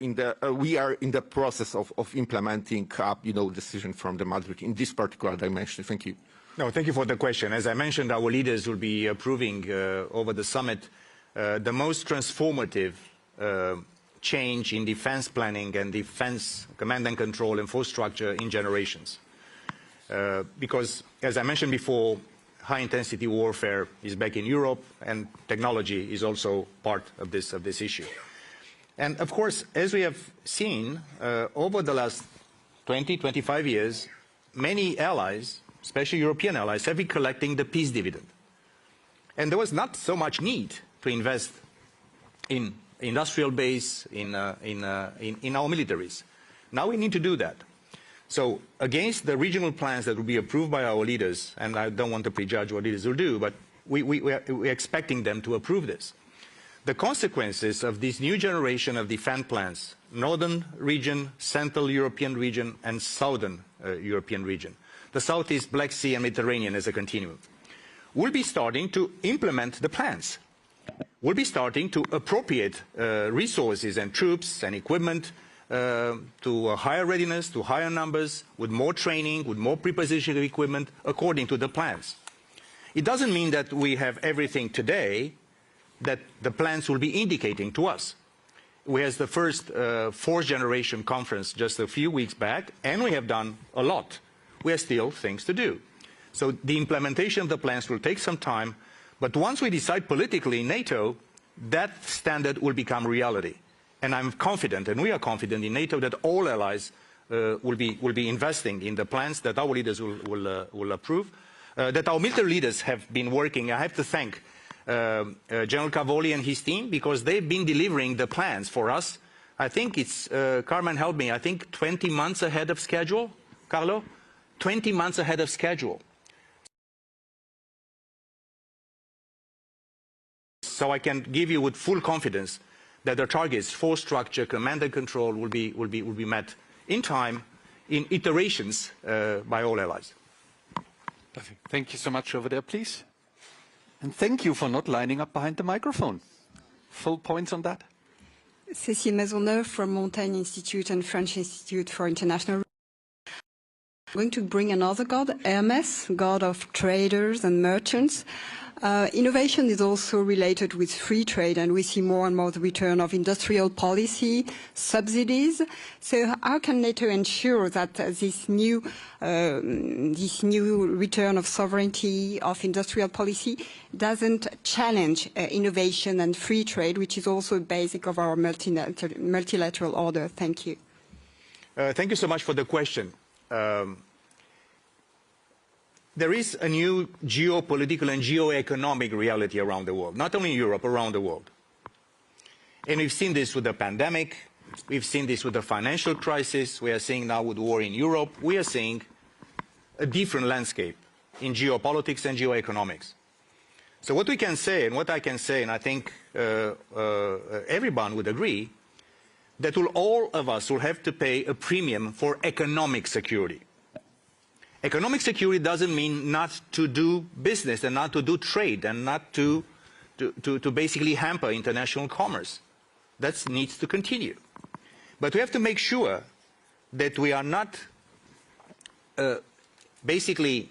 We are in the process of implementing decision from the Madrid in this particular dimension. Thank you. No, thank you for the question. As I mentioned, our leaders will be approving over the summit the most transformative change in defense planning and defense command and control infrastructure in generations. Because, as I mentioned before, high-intensity warfare is back in Europe, and technology is also part of this issue. And, of course, as we have seen over the last 20, 25 years, many allies, especially European allies, have been collecting the peace dividend. And there was not so much need to invest in industrial base, in our militaries. Now we need to do that. So against the regional plans that will be approved by our leaders, and I don't want to prejudge what leaders will do, but we're expecting them to approve this. The consequences of this new generation of defense plans, Northern region, Central European region, and Southern European region, the Southeast, Black Sea, and Mediterranean as a continuum, will be starting to implement the plans. We'll be starting to appropriate resources and troops and equipment to higher readiness, to higher numbers, with more training, with more prepositioning equipment, according to the plans. It doesn't mean that we have everything today that the plans will be indicating to us. We had the first fourth generation conference just a few weeks back, and we have done a lot. We have still things to do. So the implementation of the plans will take some time, but once we decide politically in NATO, that standard will become reality. And I'm confident, and we are confident in NATO, that all allies will be investing in the plans that our leaders will approve, that our military leaders have been working. I have to thank General Cavoli and his team, because they've been delivering the plans for us. I think it's, Carmen, help me, I think 20 months ahead of schedule, Carlo? 20 months ahead of schedule. So I can give you with full confidence that the targets for structure, command and control will be met in time, in iterations by all allies. Perfect. Thank you so much. Over there, please. And thank you for not lining up behind the microphone. Full points on that. Cécile Maisonneuve from Montaigne Institute and French Institute for International. I'm going to bring another god, Hermes, god of traders and merchants. Innovation is also related with free trade, and we see more and more the return of industrial policy, subsidies. So how can NATO ensure that this new return of sovereignty of industrial policy doesn't challenge innovation and free trade, which is also a basic of our multilateral order? Thank you. Thank you so much for the question. There is a new geopolitical and geoeconomic reality around the world, not only in Europe, around the world. And we've seen this with the pandemic, we've seen this with the financial crisis, we are seeing now with war in Europe, we are seeing a different landscape in geopolitics and geoeconomics. So what we can say, and what I can say, and I think everyone would agree, that all of us will have to pay a premium for economic security. Economic security doesn't mean not to do business and not to do trade and not to basically hamper international commerce. That needs to continue. But we have to make sure that we are not basically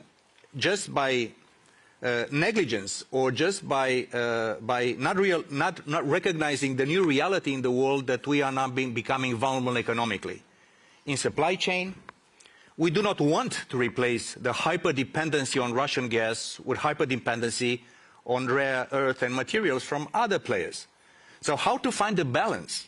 just by negligence or just by not recognizing the new reality in the world, that we are now becoming vulnerable economically. In supply chain, we do not want to replace the hyper-dependency on Russian gas with hyper-dependency on rare earth and materials from other players. So how to find a balance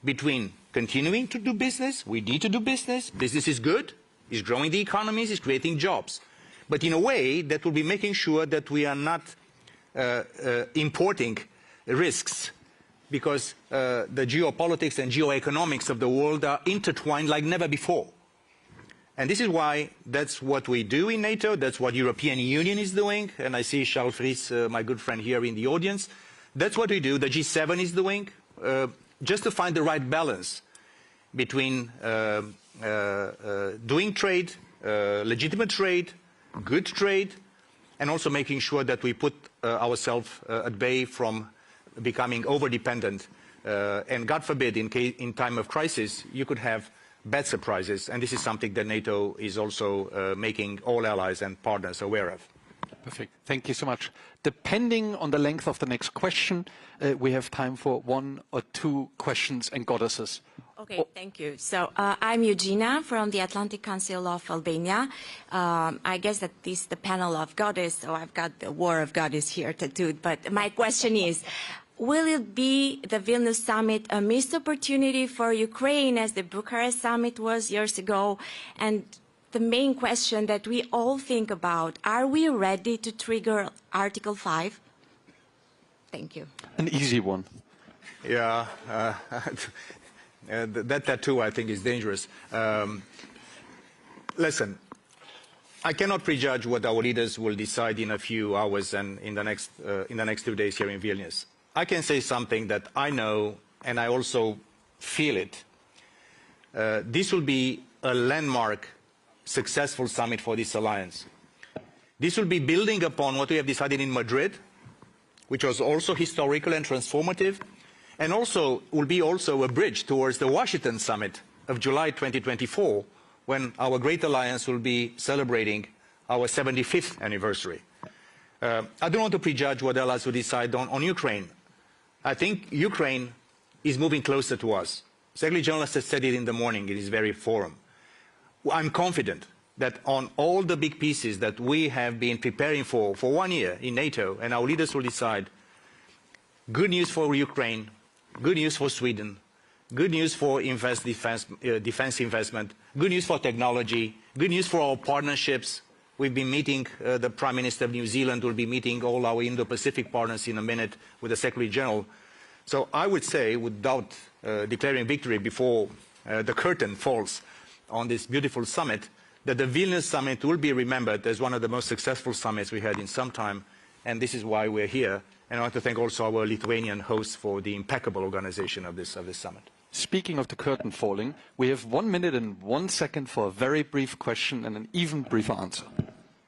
between continuing to do business, we need to do business, business is good, is growing the economies, is creating jobs, but in a way that will be making sure that we are not importing risks, because the geopolitics and geoeconomics of the world are intertwined like never before. And this is why that's what we do in NATO, that's what the European Union is doing, and I see Charles Fries, my good friend here in the audience. That's what we do, the G7 is doing, just to find the right balance between doing trade, legitimate trade, good trade, and also making sure that we put ourselves at bay from becoming over-dependent And God forbid, in time of crisis, you could have bad surprises. And this is something that NATO is also making all allies and partners aware of. Perfect. Thank you so much. Depending on the length of the next question, we have time for 1 or 2 questions and goddesses. Okay, thank you. So I'm Eugenia from the Atlantic Council of Albania. I guess that this is the panel of goddess, so I've got the war of goddess here tattooed. But my question is, will it be the Vilnius summit a missed opportunity for Ukraine as the Bucharest summit was years ago? And the main question that we all think about, are we ready to trigger Article 5? Thank you. An easy one. Yeah, that tattoo I think is dangerous. Listen, I cannot prejudge what our leaders will decide in a few hours and in the next 2 days here in Vilnius. I can say something that I know and I also feel it. This will be a landmark successful summit for this alliance. This will be building upon what we have decided in Madrid, which was also historical and transformative, and also will be also a bridge towards the Washington summit of July 2024, when our great alliance will be celebrating our 75th anniversary. I don't want to prejudge what allies will decide on Ukraine. I think Ukraine is moving closer to us. Secretary General has said it in the morning in his very forum. I'm confident that on all the big pieces that we have been preparing for 1 year in NATO, and our leaders will decide, good news for Ukraine, good news for Sweden, good news for defense investment, good news for technology, good news for our partnerships. We've been meeting, the Prime Minister of New Zealand will be meeting all our Indo-Pacific partners in a minute with the Secretary General. So I would say, without declaring victory before the curtain falls on this beautiful summit, that the Vilnius summit will be remembered as one of the most successful summits we had in some time, and this is why we're here. And I want to thank also our Lithuanian hosts for the impeccable organization of this summit. Speaking of the curtain falling, we have 1 minute and 1 second for a very brief question and an even briefer answer.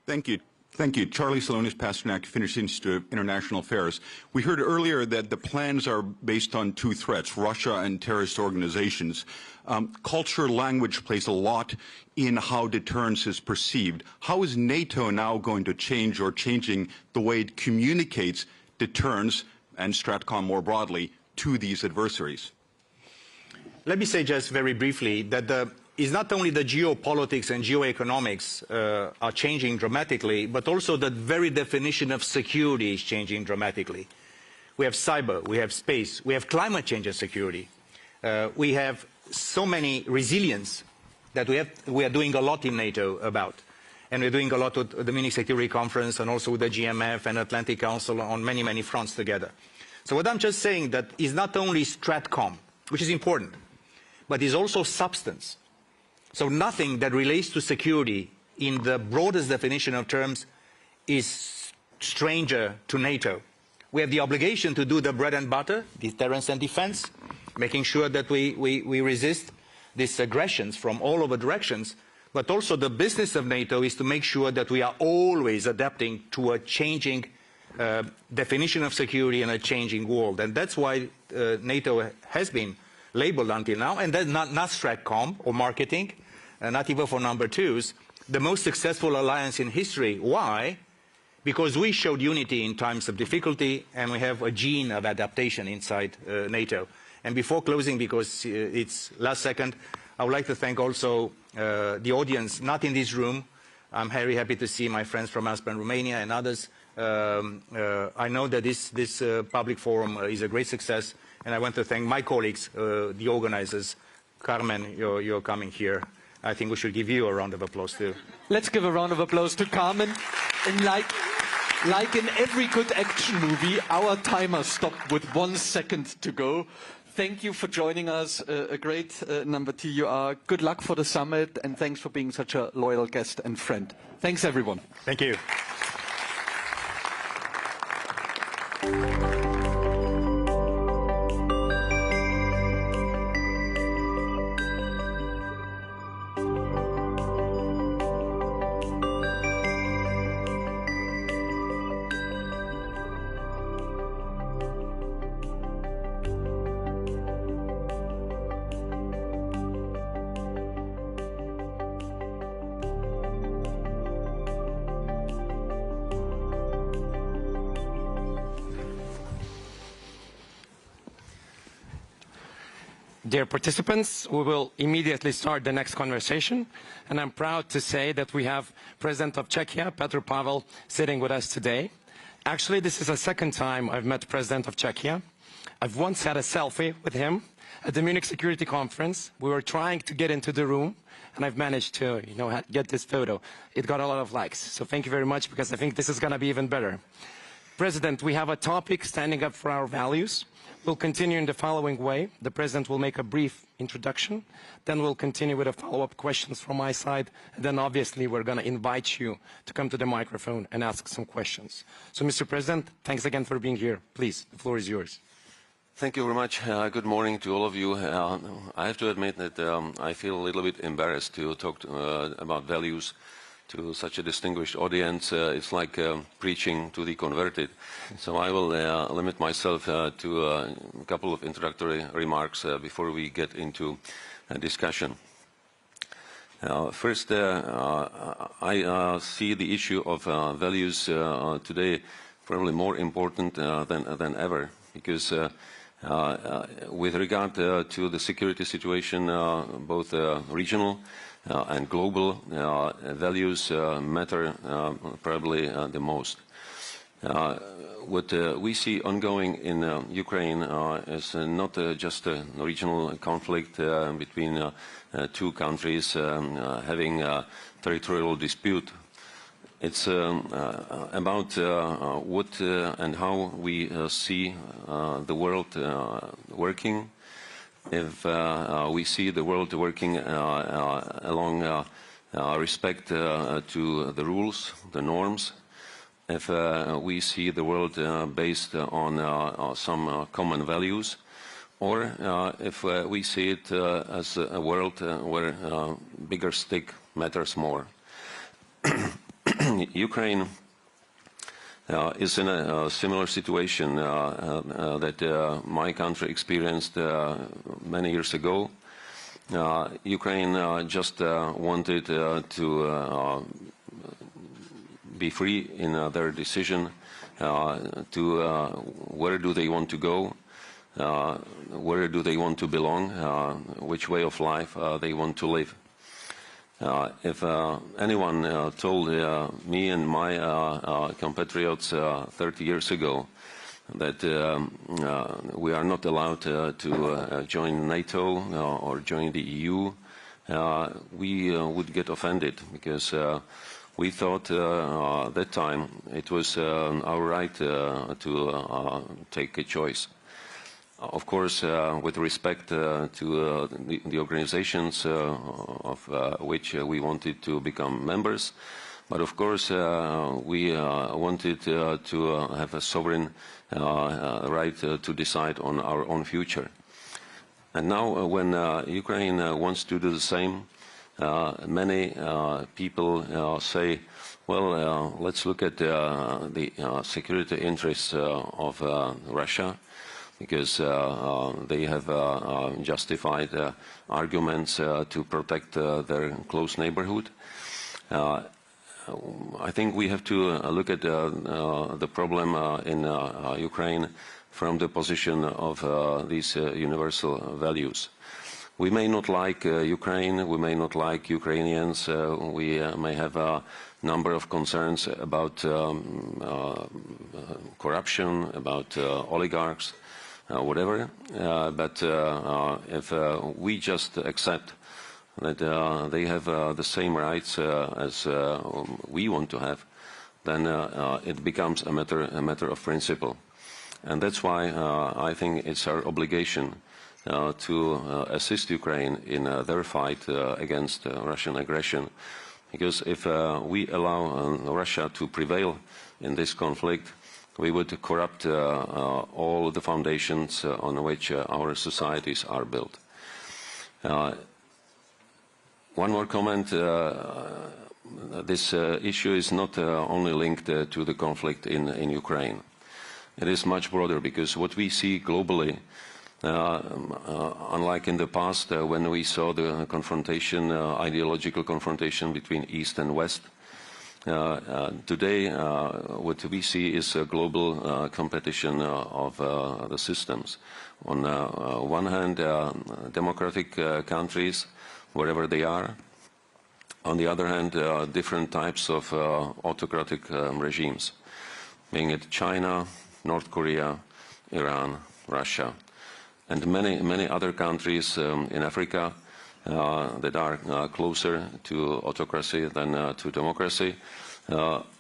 Thank you. Thank you. Charlie Salonis, Pasternak, Finnish Institute of International Affairs. We heard earlier that the plans are based on 2 threats, Russia and terrorist organizations. Culture, language plays a lot in how deterrence is perceived. How is NATO now going to change or changing the way it communicates deterrence and Stratcom more broadly to these adversaries? Let me say just very briefly that it's not only the geopolitics and geoeconomics are changing dramatically, but also the very definition of security is changing dramatically. We have cyber, we have space, we have climate change and security. We have so many resilience that we are doing a lot in NATO about. And we're doing a lot with the Munich Security Conference and also with the GMF and Atlantic Council on many, many fronts together. So what I'm just saying that is not only Stratcom, which is important, but is also substance. So nothing that relates to security in the broadest definition of terms is stranger to NATO. We have the obligation to do the bread and butter, deterrence and defense, making sure that we resist these aggressions from all over directions. But also the business of NATO is to make sure that we are always adapting to a changing definition of security and a changing world. And that's why NATO has been labeled until now, and that's not Stratcom or marketing, not even for number 2s, the most successful alliance in history. Why? Because we showed unity in times of difficulty, and we have a gene of adaptation inside NATO. And before closing, because it's last second, I would like to thank also the audience, not in this room. I'm very happy to see my friends from Aspen, Romania, and others. I know that this public forum is a great success, and I want to thank my colleagues, the organizers. Carmen, you're coming here. I think we should give you a round of applause too. Let's give a round of applause to Carmen. And like in every good action movie, our timer stopped with 1 second to go. Thank you for joining us. A great number 2 you are. Good luck for the summit, and thanks for being such a loyal guest and friend. Thanks, everyone. Thank you. Dear participants, we will immediately start the next conversation, and I'm proud to say that we have President of Czechia, Petr Pavel, sitting with us today. Actually, this is the second time I've met President of Czechia. I've once had a selfie with him at the Munich Security Conference. We were trying to get into the room, and I've managed to, get this photo. It got a lot of likes, so thank you very much, because I think this is going to be even better. President, we have a topic, standing up for our values. We'll continue in the following way. The President will make a brief introduction, then we'll continue with the follow-up questions from my side, and then obviously we're going to invite you to come to the microphone and ask some questions. So, Mr. President, thanks again for being here. Please, the floor is yours. Thank you very much. Good morning to all of you. I have to admit that I feel a little bit embarrassed to talk about values to such a distinguished audience. It's like preaching to the converted. So I will limit myself to a couple of introductory remarks before we get into a discussion. First, I see the issue of values today probably more important than ever, because with regard to the security situation, both regional and global, values matter probably the most. What we see ongoing in Ukraine is not just a regional conflict between two countries having a territorial dispute. It's about what and how we see the world working. If we see the world working along respect to the rules, the norms, if we see the world based on some common values, or if we see it as a world where bigger stick matters more. Ukraine is in a similar situation that my country experienced many years ago. Ukraine just wanted to be free in their decision to where do they want to go, where do they want to belong, which way of life they want to live. If anyone told me and my compatriots 30 years ago that we are not allowed to join NATO or join the EU, we would get offended, because we thought at that time it was our right to take a choice. Of course, with respect to the organizations of which we wanted to become members, but of course we wanted to have a sovereign right to decide on our own future. And now when Ukraine wants to do the same, many people say, well, let's look at the security interests of Russia, because they have justified arguments to protect their close neighborhood. I think we have to look at the problem in Ukraine from the position of these universal values. We may not like Ukraine, we may not like Ukrainians, we may have a number of concerns about corruption, about oligarchs, whatever, but if we just accept that they have the same rights as we want to have, then it becomes a matter of principle. And that's why I think it's our obligation to assist Ukraine in their fight against Russian aggression. Because if we allow Russia to prevail in this conflict, we would corrupt all the foundations on which our societies are built. One more comment. This issue is not only linked to the conflict in Ukraine. It is much broader, because what we see globally, unlike in the past when we saw the confrontation, ideological confrontation between East and West, Today, what we see is a global competition of the systems. On one hand, democratic countries, wherever they are. On the other hand, different types of autocratic regimes, being it China, North Korea, Iran, Russia, and many other countries in Africa that are closer to autocracy than to democracy.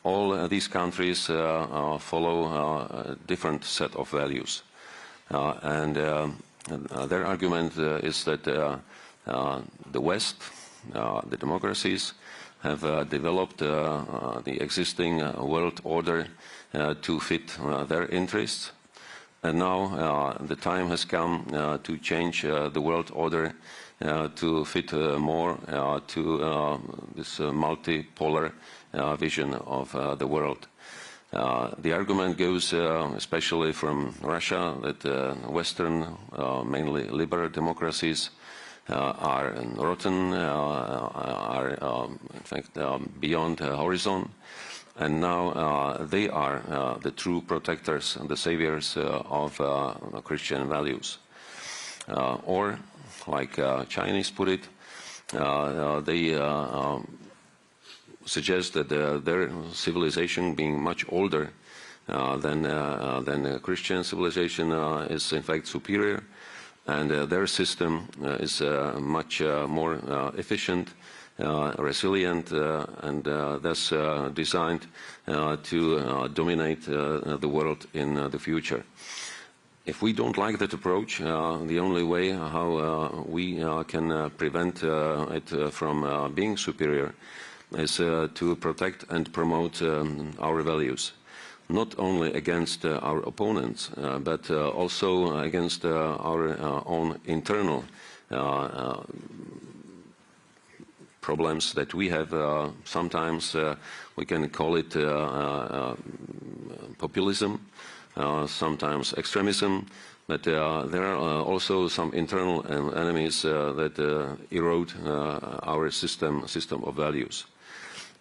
All these countries follow a different set of values. And their argument is that the West, the democracies, have developed the existing world order to fit their interests. And now the time has come to change the world order to fit more to this multipolar vision of the world. The argument goes especially from Russia that Western, mainly liberal democracies are rotten, are in fact beyond horizon, and now they are the true protectors and the saviors of Christian values. Or, like Chinese put it, they suggest that their civilization, being much older than Christian civilization, is in fact superior, and their system is much more efficient, resilient, and thus designed to dominate the world in the future. If we don't like that approach, the only way how we can prevent it from being superior is to protect and promote our values, not only against our opponents, but also against our own internal problems that we have. Sometimes we can call it populism, sometimes extremism, but there are also some internal enemies that erode our system of values.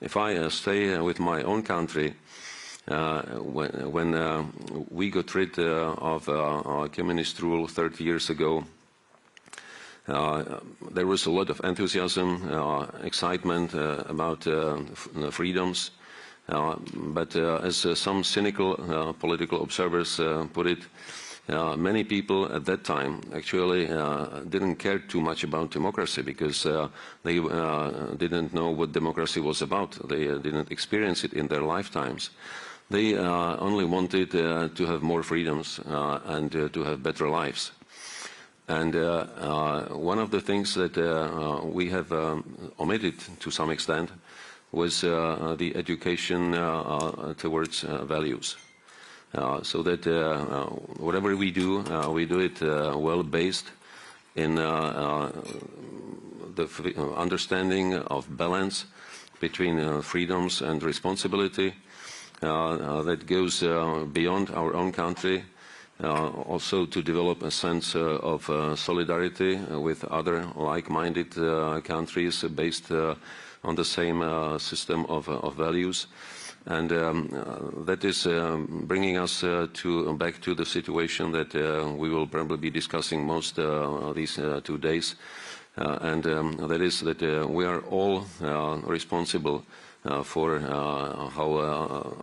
If I stay with my own country, when we got rid of communist rule 30 years ago, there was a lot of enthusiasm, excitement about freedoms, but as some cynical political observers put it, many people at that time actually didn't care too much about democracy because they didn't know what democracy was about. They didn't experience it in their lifetimes. They only wanted to have more freedoms and to have better lives. And one of the things that we have omitted to some extent was the education towards values. So that whatever we do it well based in the understanding of balance between freedoms and responsibility that goes beyond our own country, also to develop a sense of solidarity with other like-minded countries based on the same system of values. And that is bringing us back to the situation that we will probably be discussing most these 2 days, and that is that we are all responsible for how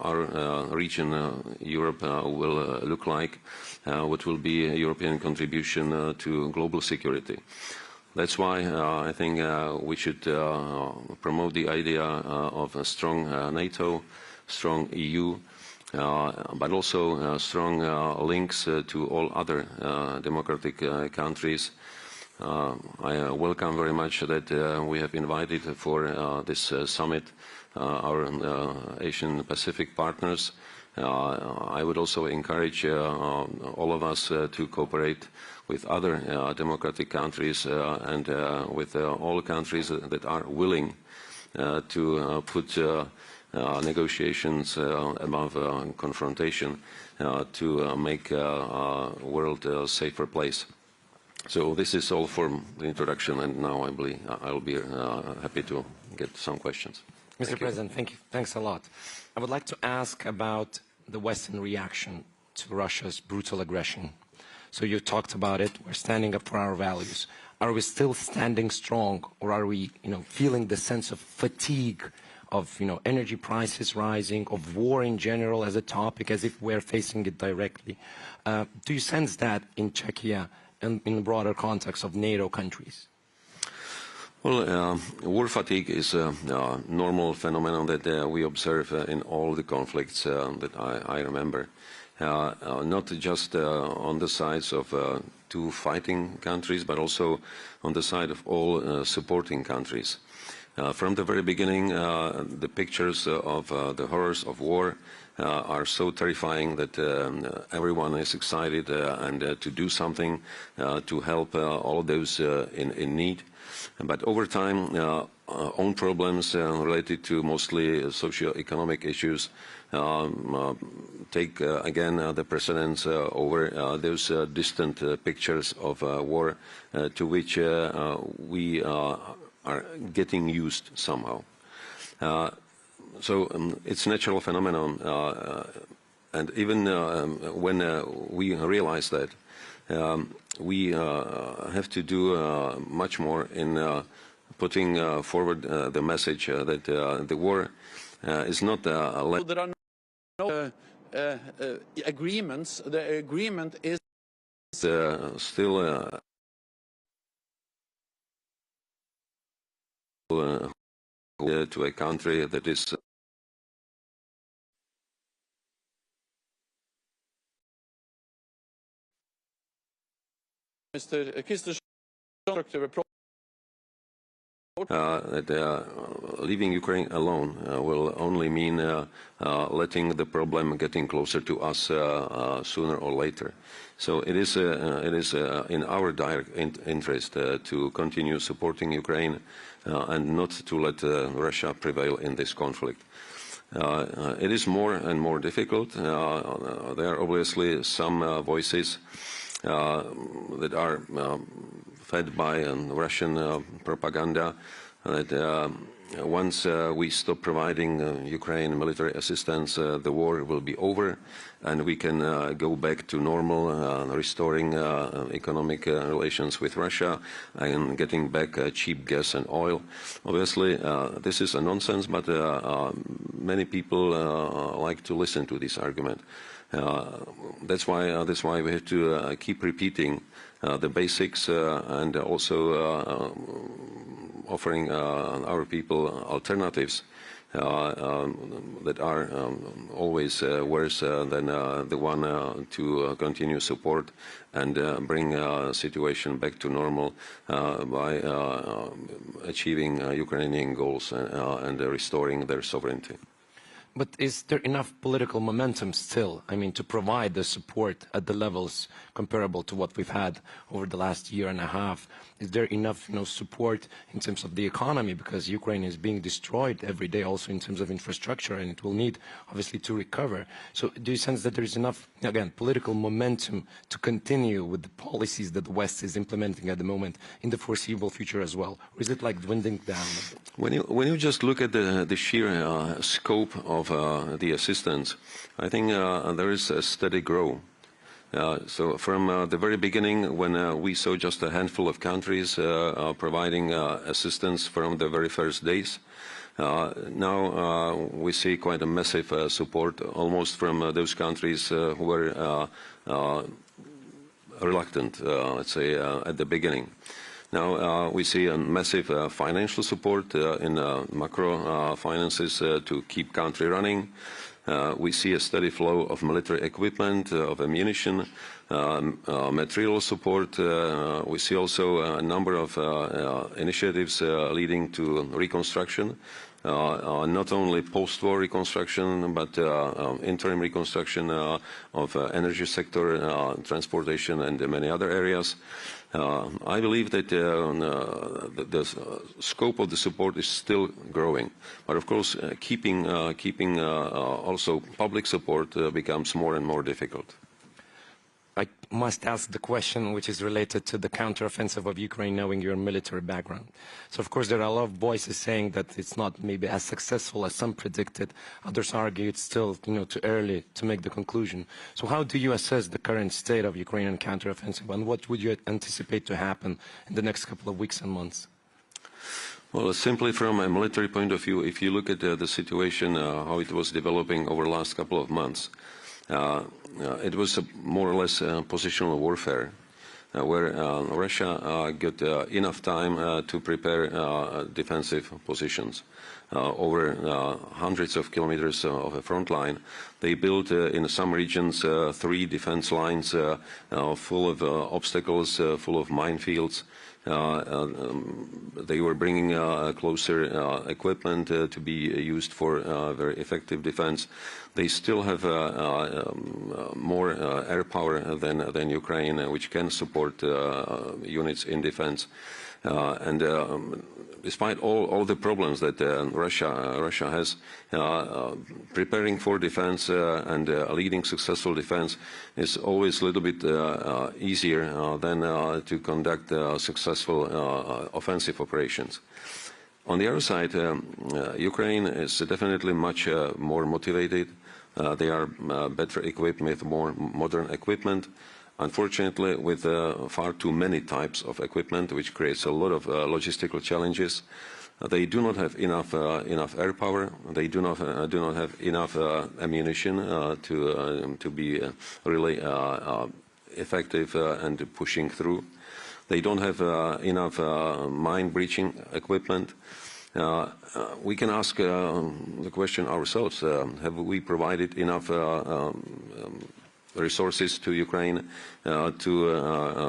our region, Europe, will look like, what will be a European contribution to global security. That's why I think we should promote the idea of a strong NATO, strong EU, but also strong links to all other democratic countries. I welcome very much that we have invited for this summit our Asian Pacific partners. I would also encourage all of us to cooperate with other democratic countries and with all countries that are willing to put negotiations above confrontation to make a world a safer place. So this is all for the introduction, and now I'll be happy to get some questions. Mr. President, thank you. Thanks a lot. I would like to ask about the Western reaction to Russia's brutal aggression. So you talked about it. We're standing up for our values. Are we still standing strong, or are we, feeling the sense of fatigue of, energy prices rising, of war in general as a topic, as if we're facing it directly? Do you sense that in Czechia and in the broader context of NATO countries? Well, war fatigue is a normal phenomenon that we observe in all the conflicts that I remember. Not just on the sides of two fighting countries, but also on the side of all supporting countries. From the very beginning, the pictures of the horrors of war are so terrifying that everyone is excited and to do something to help all those in need. But over time, own problems related to mostly socio-economic issues take again the precedence over those distant pictures of war to which we are getting used somehow. So it's a natural phenomenon, and even when we realize that, we have to do much more in putting forward the message that the war is not a... There are no agreements. The agreement is still to a country that is Mr. Kister that leaving Ukraine alone will only mean letting the problem getting closer to us sooner or later. So it is in our direct interest to continue supporting Ukraine and not to let Russia prevail in this conflict. It is more and more difficult. There are obviously some voices that are fed by Russian propaganda that once we stop providing Ukraine military assistance, the war will be over and we can go back to normal, restoring economic relations with Russia and getting back cheap gas and oil. Obviously, this is a nonsense, but many people like to listen to this argument. That's why we have to keep repeating the basics and also offering our people alternatives that are always worse than the one to continue support and bring situation back to normal by achieving Ukrainian goals and restoring their sovereignty. But is there enough political momentum still, to provide the support at the levels comparable to what we've had over the last year and a half? Is there enough, support in terms of the economy? Because Ukraine is being destroyed every day also in terms of infrastructure, and it will need, obviously, to recover. So do you sense that there is enough, again, political momentum to continue with the policies that the West is implementing at the moment in the foreseeable future as well? Or is it like dwindling down? When you just look at the sheer scope of the assistance, I think there is a steady growth. So from the very beginning, when we saw just a handful of countries providing assistance from the very first days, now we see quite a massive support almost from those countries who were reluctant, let's say, at the beginning. Now we see a massive financial support in macro finances to keep country running. We see a steady flow of military equipment, of ammunition, material support. We see also a number of initiatives leading to reconstruction, not only post-war reconstruction, but interim reconstruction of energy sector, transportation, and many other areas. I believe that the scope of the support is still growing, but of course, keeping also public support becomes more and more difficult. must ask the question which is related to the counteroffensive of Ukraine, knowing your military background. So, of course, there are a lot of voices saying that it's not maybe as successful as some predicted. Others argue it's still, too early to make the conclusion. So how do you assess the current state of Ukrainian counteroffensive, and what would you anticipate to happen in the next couple of weeks and months? Well, simply from a military point of view, if you look at the situation, how it was developing over the last couple of months, it was more or less positional warfare, where Russia got enough time to prepare defensive positions. Over hundreds of kilometers of a front line. They built in some regions 3 defense lines full of obstacles, full of minefields. They were bringing closer equipment to be used for very effective defense. They still have more air power than Ukraine, which can support units in defense. Despite all the problems that Russia has, preparing for defense and leading successful defense is always a little bit easier than to conduct successful offensive operations. On the other side, Ukraine is definitely much more motivated. They are better equipped with more modern equipment. Unfortunately, with far too many types of equipment, which creates a lot of logistical challenges. They do not have enough air power. They do not have enough ammunition to be really effective and pushing through. They don't have enough mine-breaching equipment. We can ask the question ourselves: have we provided enough resources to Ukraine to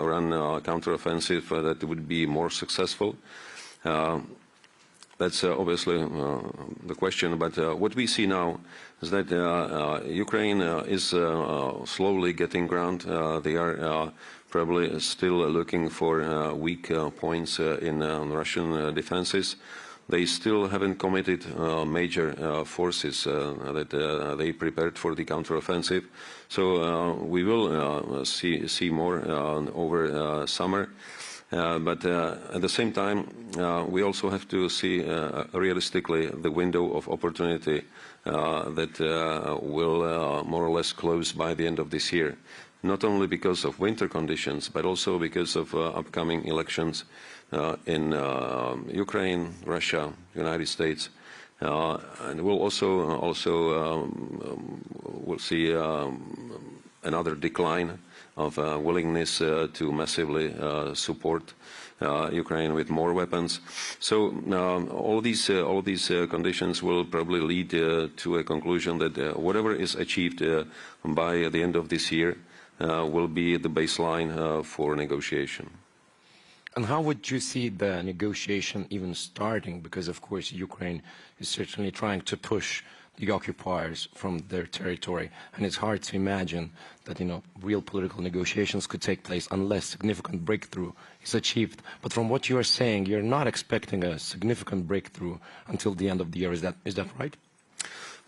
run a counteroffensive that would be more successful? That's obviously the question. But what we see now is that Ukraine is slowly getting ground. They are probably still looking for weak points in Russian defenses. They still haven't committed major forces that they prepared for the counteroffensive. So we will see more over summer. But at the same time, we also have to see realistically the window of opportunity that will more or less close by the end of this year. Not only because of winter conditions, but also because of upcoming elections in Ukraine, Russia, United States, and we'll also we'll see another decline of willingness to massively support Ukraine with more weapons. So all these conditions will probably lead to a conclusion that whatever is achieved by the end of this year will be the baseline for negotiation. And how would you see the negotiation even starting? Because, of course, Ukraine is certainly trying to push the occupiers from their territory. And it's hard to imagine that, real political negotiations could take place unless significant breakthrough is achieved. But from what you are saying, you're not expecting a significant breakthrough until the end of the year. Is that right?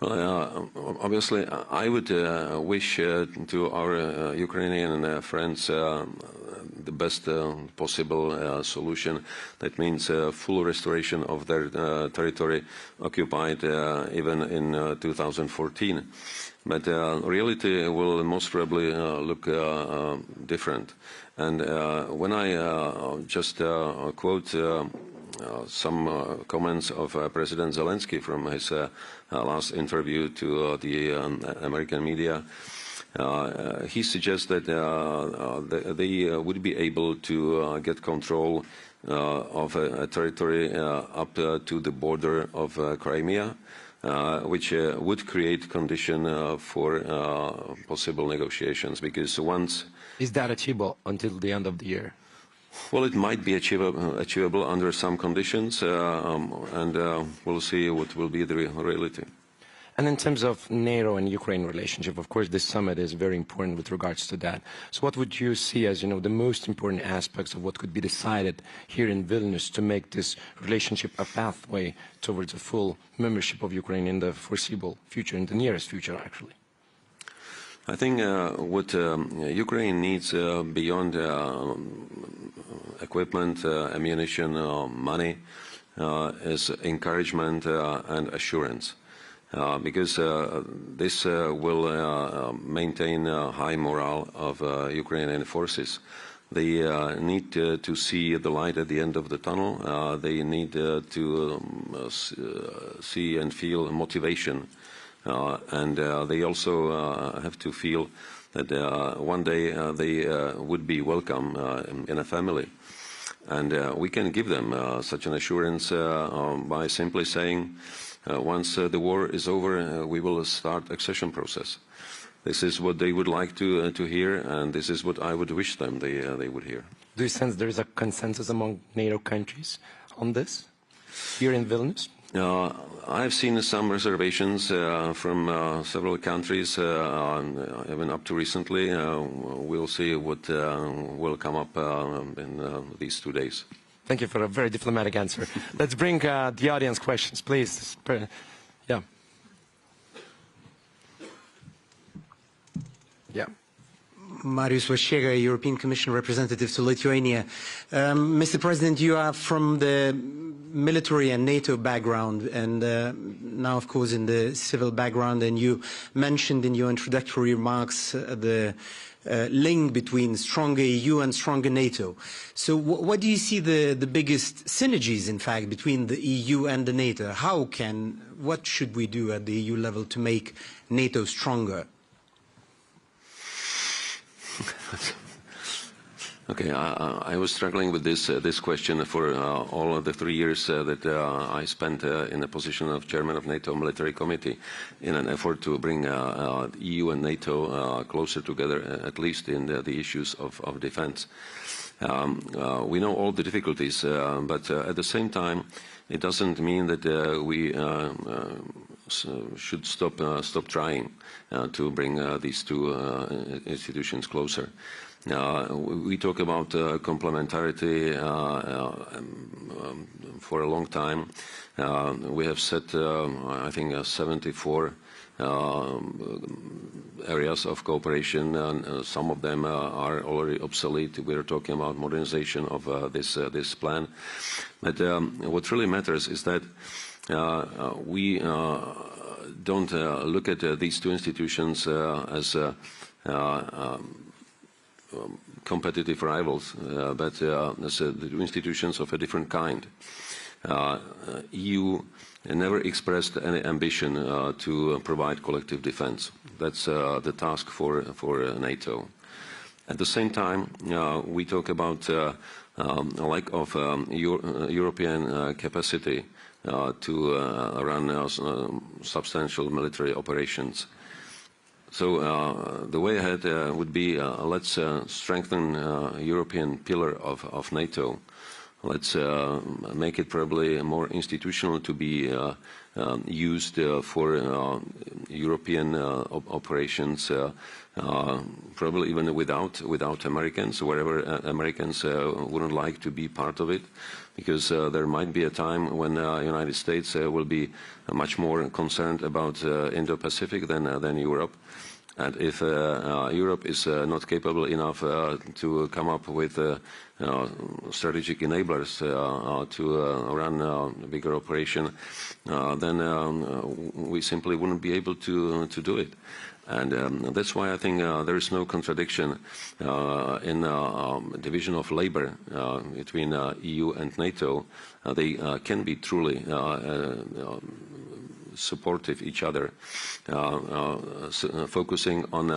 Well, obviously, I would wish to our Ukrainian friends the best possible solution. That means full restoration of their territory occupied even in 2014. But reality will most probably look different. And when I just quote some comments of President Zelensky from his last interview to the American media, he suggests that they would be able to get control of a territory up to the border of Crimea, which would create condition for possible negotiations. Because once... Is that achievable until the end of the year? Well, it might be achievable under some conditions, and we'll see what will be the reality. And in terms of NATO and Ukraine relationship, of course, this summit is very important with regards to that. So what would you see as, the most important aspects of what could be decided here in Vilnius to make this relationship a pathway towards a full membership of Ukraine in the foreseeable future, in the nearest future, actually? I think what Ukraine needs beyond equipment, ammunition, money, is encouragement and assurance. Because this will maintain high morale of Ukrainian forces. They need to see the light at the end of the tunnel. They need to see and feel motivation. And they also have to feel that one day they would be welcome in a family. And we can give them such an assurance by simply saying, once the war is over, we will start accession process. This is what they would like to hear, and this is what I would wish them they would hear. Do you sense there is a consensus among NATO countries on this here in Vilnius? I've seen some reservations from several countries, even up to recently. We'll see what will come up in these 2 days. Thank you for a very diplomatic answer. Let's bring the audience questions, please. Yeah. Yeah. Marius Vashega, European Commission representative to Lithuania. Mr. President, you are from the military and NATO background, and now, of course, in the civil background, and you mentioned in your introductory remarks the link between stronger EU and stronger NATO. So what do you see the biggest synergies, in fact, between the EU and the NATO? What should we do at the EU level to make NATO stronger? Okay, I was struggling with this question for all of the 3 years that I spent in the position of chairman of NATO Military Committee in an effort to bring EU and NATO closer together, at least in the issues of defense. We know all the difficulties, but at the same time, it doesn't mean that we should stop trying to bring these two institutions closer. We talk about complementarity for a long time. We have set, I think, 74 areas of cooperation, and some of them are already obsolete. We are talking about modernization of this plan. But what really matters is that we don't look at these two institutions as competitive rivals, but as the institutions of a different kind. EU never expressed any ambition to provide collective defense. That's the task for NATO. At the same time, we talk about a lack of European capacity to run substantial military operations. So the way ahead would be let's strengthen European pillar of NATO. Let's make it probably more institutional to be used for European operations, probably even without Americans, wherever Americans wouldn't like to be part of it, because there might be a time when the United States will be much more concerned about Indo-Pacific than Europe. And if Europe is not capable enough to come up with strategic enablers to run a bigger operation, then we simply wouldn't be able to do it. And that's why I think there is no contradiction in division of labor between EU and NATO. They can be truly supportive each other, focusing on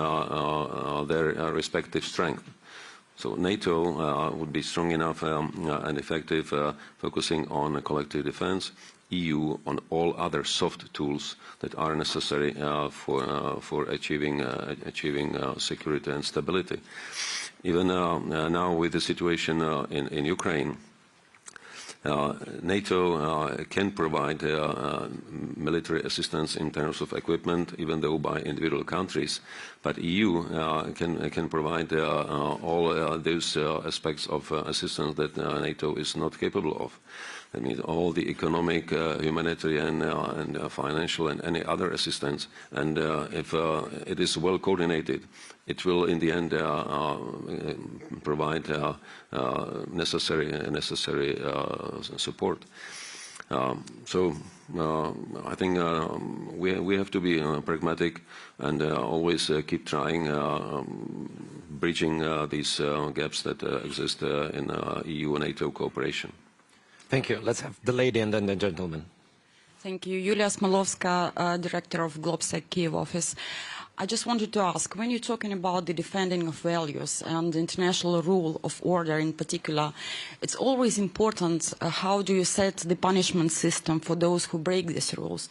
their respective strength. So NATO would be strong enough and effective, focusing on collective defense. EU on all other soft tools that are necessary for achieving security and stability. Even now, with the situation in Ukraine, NATO can provide military assistance in terms of equipment, even though by individual countries, but EU can provide all those aspects of assistance that NATO is not capable of. That means all the economic, humanitarian, and financial and any other assistance. And if it is well coordinated, it will, in the end, provide necessary support. So I think we have to be pragmatic and always keep trying, bridging these gaps that exist in EU and NATO cooperation. Thank you. Let's have the lady and then the gentleman. Thank you. Yulia Smolovska, Director of GlobSec Kyiv office. I just wanted to ask, when you're talking about the defending of values and international rule of order in particular, it's always important how do you set the punishment system for those who break these rules.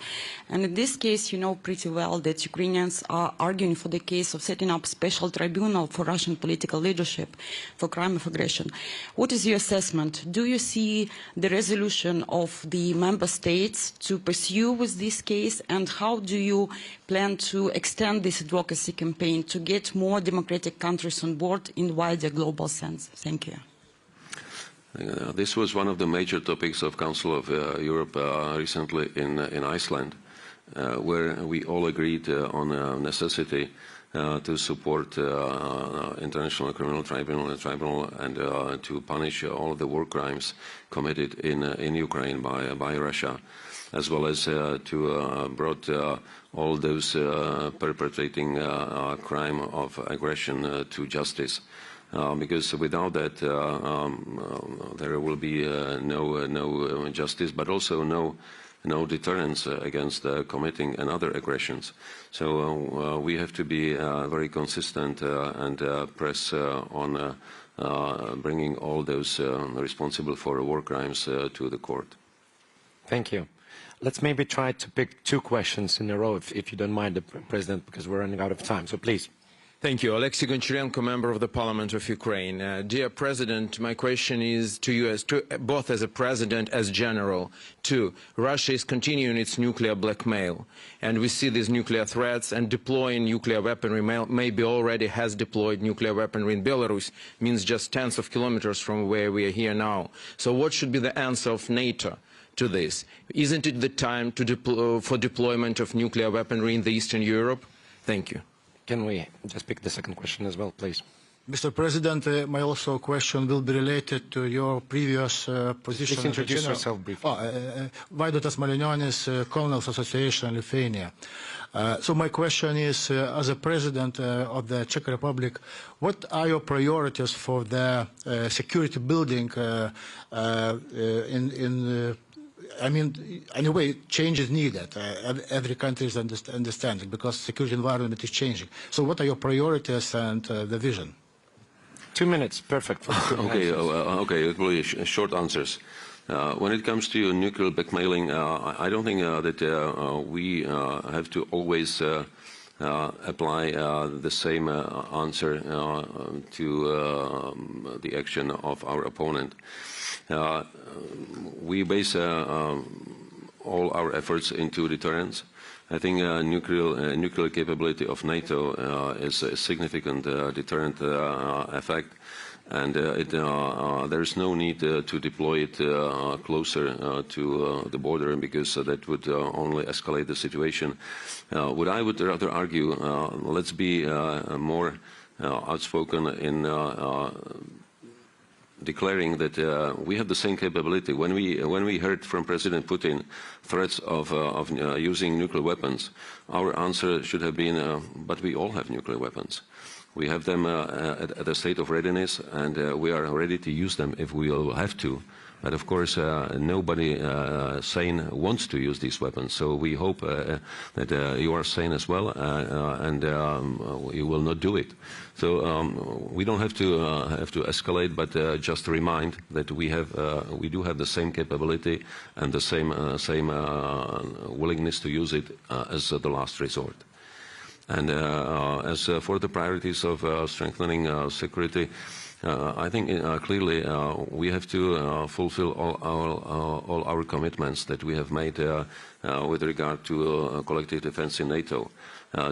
And in this case, you know pretty well that Ukrainians are arguing for the case of setting up a special tribunal for Russian political leadership for crime of aggression. What is your assessment? Do you see the resolution of the member states to pursue with this case, and how do you plan to extend this advocacy campaign to get more democratic countries on board in wider global sense? Thank you. This was one of the major topics of Council of Europe recently in Iceland, where we all agreed on a necessity to support International Criminal Tribunal and to punish all of the war crimes committed in Ukraine by Russia, as well as to brought all those perpetrating crime of aggression to justice. Because without that, there will be no justice, but also no deterrence against committing another aggressions. So we have to be very consistent and press on bringing all those responsible for war crimes to the court. Thank you. Let's maybe try to pick two questions in a row, if you don't mind, President, because we're running out of time. So please. Thank you. Alexei Goncharenko, Member of the Parliament of Ukraine. Dear President, my question is to you, both as a President, as General. Two, Russia is continuing its nuclear blackmail, and we see these nuclear threats, and deploying nuclear weaponry, maybe already has deployed nuclear weaponry in Belarus, means just tens of kilometers from where we are here now. So what should be the answer of NATO to this? Isn't it the time to for deployment of nuclear weaponry in the Eastern Europe? Thank you. Can we just pick the second question as well, please? Mr. President, my also question will be related to your previous position. Please introduce yourself briefly. Vaidotas Malinionis, Colonels Association, Lithuania. So my question is, as a President of the Czech Republic, what are your priorities for the security building I mean, anyway, change is needed. Every country is understanding because security environment is changing. So what are your priorities and the vision? 2 minutes, perfect. For okay, really short answers. When it comes to nuclear blackmailing, I don't think that we have to always apply the same answer to the action of our opponent. We base all our efforts into deterrence. I think nuclear capability of NATO is a significant deterrent effect, and there is no need to deploy it closer to the border, because that would only escalate the situation. What I would rather argue, let's be more outspoken in declaring that we have the same capability. When we heard from President Putin threats of using nuclear weapons, our answer should have been, but we all have nuclear weapons. We have them at a state of readiness, and we are ready to use them if we will have to. But of course, nobody sane wants to use these weapons. So we hope that you are sane as well, and you will not do it. So we don't have to escalate, but just remind that we do have the same capability and the same willingness to use it as the last resort. And as for the priorities of strengthening security, I think clearly we have to fulfill all our commitments that we have made with regard to collective defense in NATO.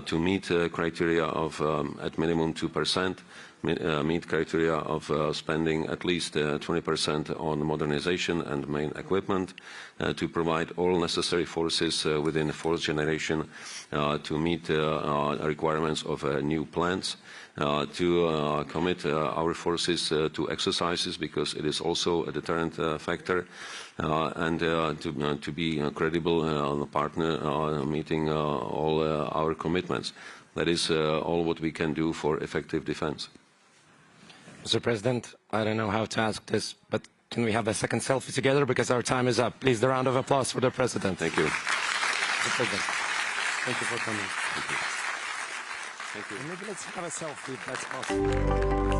To meet criteria of at minimum 2%, meet criteria of spending at least 20% on modernization and main equipment, to provide all necessary forces within the fourth generation to meet requirements of new plants, to commit our forces to exercises because it is also a deterrent factor, and to be a credible partner meeting all our commitments. That is all what we can do for effective defense. Mr. President, I don't know how to ask this, but can we have a second selfie together because our time is up? Please, the round of applause for the President. Thank you. Mr. President, thank you for coming. Thank you. Thank you. And maybe let's have a selfie if that's possible.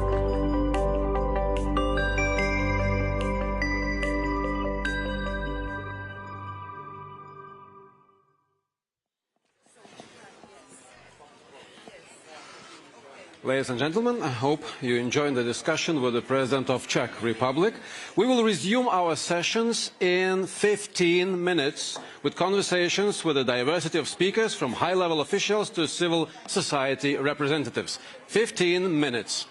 Ladies and gentlemen, I hope you enjoyed the discussion with the President of Czech Republic. We will resume our sessions in 15 minutes with conversations with a diversity of speakers from high-level officials to civil society representatives. 15 minutes.